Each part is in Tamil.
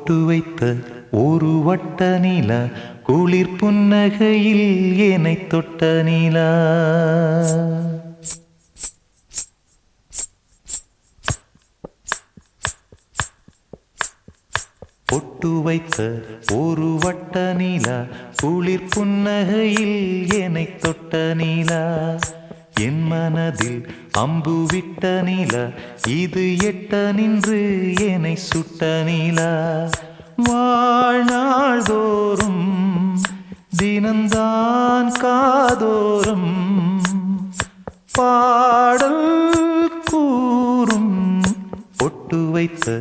பொட்டு வைத்த ஒரு வட்ட நிலா, குளிர் புன்னகையில் என்னை தொட்ட நிலா. பொட்டு வைத்த ஒரு வட்ட நிலா, குளிர் புன்னகையில் என்னை தொட்ட நிலா. என் மனதில் அம்பு விட்ட நிலா, இது எட்ட நின்று என்னை சுட்ட நிலா. வாழ்நாள் தோறும் தினந்தான் காதோறும் பாடல் கூறும். பொட்டு வைத்த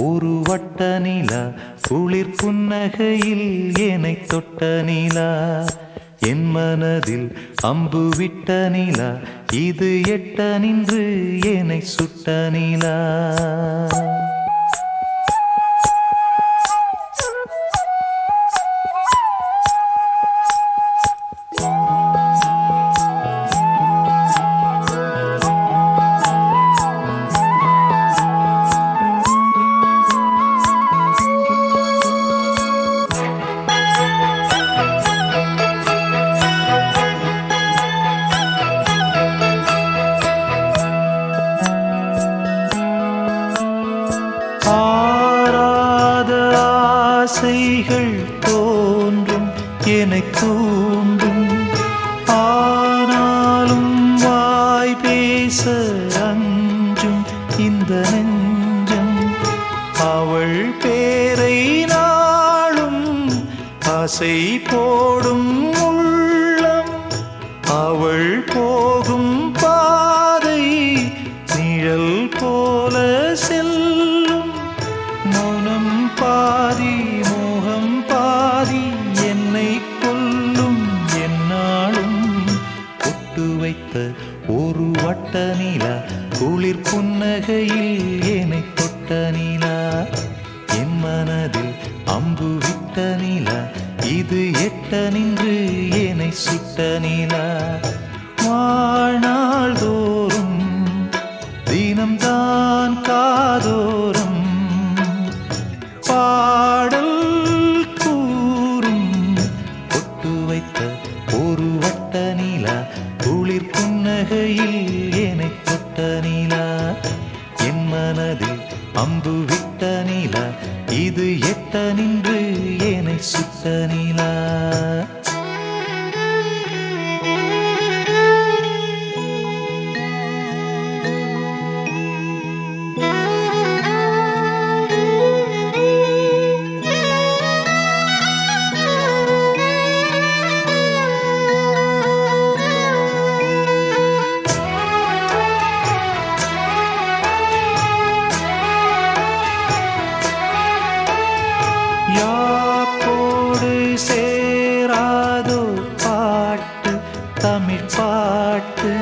ஒரு வட்ட நிலா, குளிர் புன்னகையில் என்னை தொட்ட நிலா. என் மனதில் அம்பு விட்ட நிலா, இது எட்ட நின்று என்னை சுட்ட நிலா. ஆராத ஆசைகள் தோன்றும் என்னை தூண்டும். ஆனாலும் வாய் பேச அஞ்சும் இந்த நெஞ்சம். அவள் பேரை நாளும் ஆசை போடும் உள்ளம். அவள் போகும் பாதை நிழல் போல செல்லும். மௌனம் பாதி மோகம் பாதி என்னை கொல்லும் என்னாலும். பொட்டு வைத்த ஒரு வட்ட நிலா, குளிர் புன்னகையில் என்னை தொட்ட நிலா. என் மனதில் அம்பு விட்ட நிலா, இது எட்ட நின்று என்னை சுட்ட நிலா. வாழ்நாள் தோறும் தினம்தான் காதோறும் பாடல் கூறும். பொட்டு வைத்த ஒரு வட்ட நிலா, குளிர் புன்னகையில் என்னை தொட்ட நிலா. என் மனதில் அம்பு விட்ட நிலா, இது எட்ட நின்று என்னை சுட்ட நிலா. யாக்கோடு சேராதோ பாட்டு தமிழ் பாட்டு.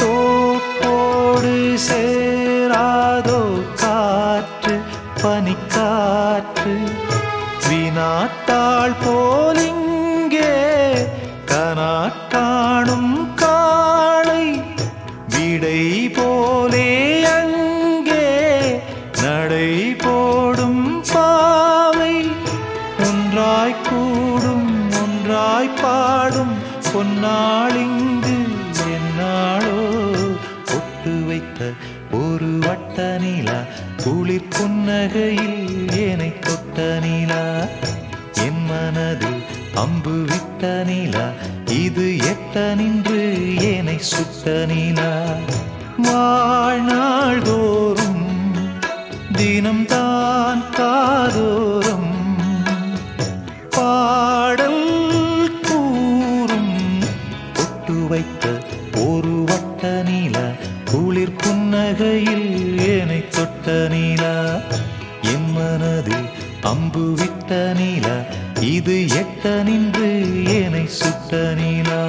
தோப்போடு சேராதோ காற்று பனிக்காற்று. வினாட்டாள் போலிங்கே கனாக்காணும் காளை. விடை போலே அங்கே நடை போடும் பாவை. ஒன்றாய் கூடும் ஒன்றாய் பாடும் பொன்னாளிங்கு என்னாளோ. பொட்டு வைத்த ஒரு வட்ட நிலா, குளிர் புன்னகையில் என்னை தொட்ட நிலா. என் மனதில் அம்பு விட்ட நிலா, இது எட்ட நின்று என்னை சுட்ட நிலா. வாழ்நாள் தோறும் தினம்தான் காதோறும் பாடல் கூறும். பொட்டு வைத்த ஒரு வட்ட நிலா, குளிர் புன்னகையில் என்னை தொட்ட நிலா. என் மனதில் அம்பு விட்ட நிலா, இது எட்ட நின்று என்னை சுட்ட நிலா.